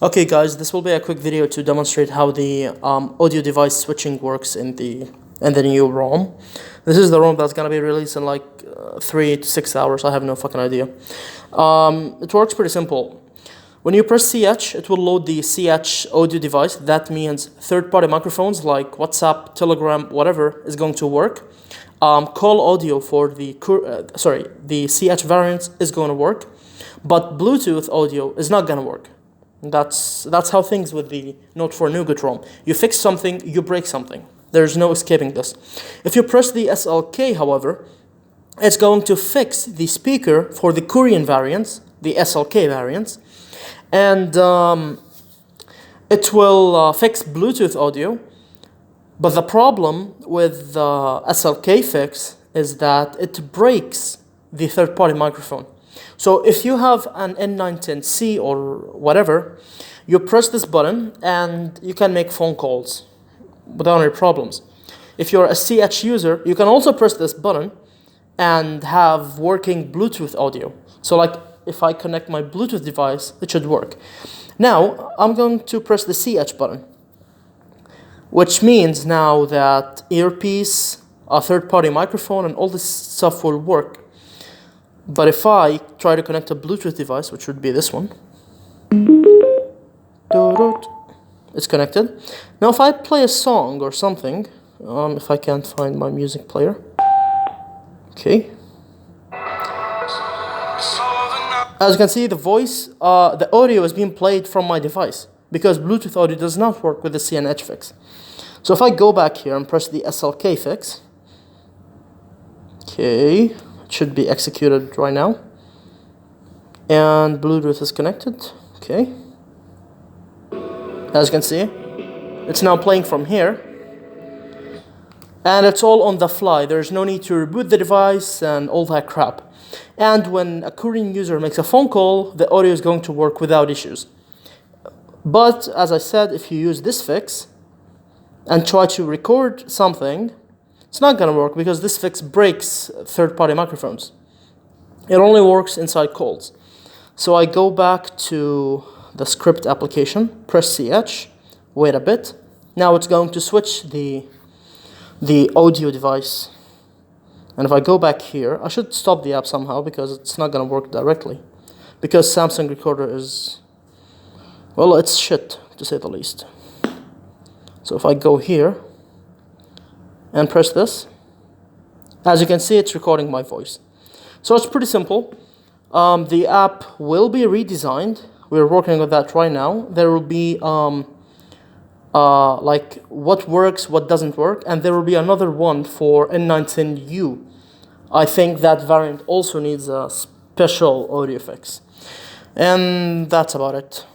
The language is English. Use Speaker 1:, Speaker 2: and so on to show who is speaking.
Speaker 1: Okay guys, this will be a quick video to demonstrate how the audio device switching works in the new ROM. This is the ROM that's gonna be released in like 3 to 6 hours. I have no fucking idea. It works pretty simple. When you press CH, it will load the CH audio device. That means third-party microphones like WhatsApp, Telegram, whatever is going to work. Call audio for the CH variants is going to work, but Bluetooth audio is not gonna work. That's how things with the Note 4 Nougat ROM. You fix something, you break something. There's no escaping this. If you press the SLK, however, it's going to fix the speaker for the Korean variants, the SLK variants, and it will fix Bluetooth audio. But the problem with the SLK fix is that it breaks the third-party microphone. So if you have an N910C or whatever, you press this button and you can make phone calls without any problems. If you're a CH user, you can also press this button and have working Bluetooth audio. So like if I connect my Bluetooth device, it should work. Now I'm going to press the CH button, which means now that earpiece, a third-party microphone, and all this stuff will work. But if I try to connect a Bluetooth device, which would be this one, it's connected. Now if I play a song or something, if I can't find my music player, okay. As you can see, the audio is being played from my device because Bluetooth audio does not work with the CNH fix. So if I go back here and press the SLK fix, okay, should be executed right now, and Bluetooth is connected. Okay, as you can see, it's now playing from here, and it's all on the fly. There's no need to reboot the device and all that crap. And when a Korean user makes a phone call, the audio is going to work without issues. But as I said, if you use this fix and try to record something, it's not gonna work because this fix breaks third-party microphones. It only works inside calls. So I go back to the script application, press CH, wait a bit. Now it's going to switch the audio device. And if I go back here, I should stop the app somehow because it's not gonna work directly. Because Samsung Recorder is, well, it's shit, to say the least. So if I go here and press this, as you can see, it's recording my voice. So it's pretty simple. The app will be redesigned. We're working on that right now. There will be like what works, what doesn't work, and there will be another one for N910U. I think that variant also needs a special audio fix. And that's about it.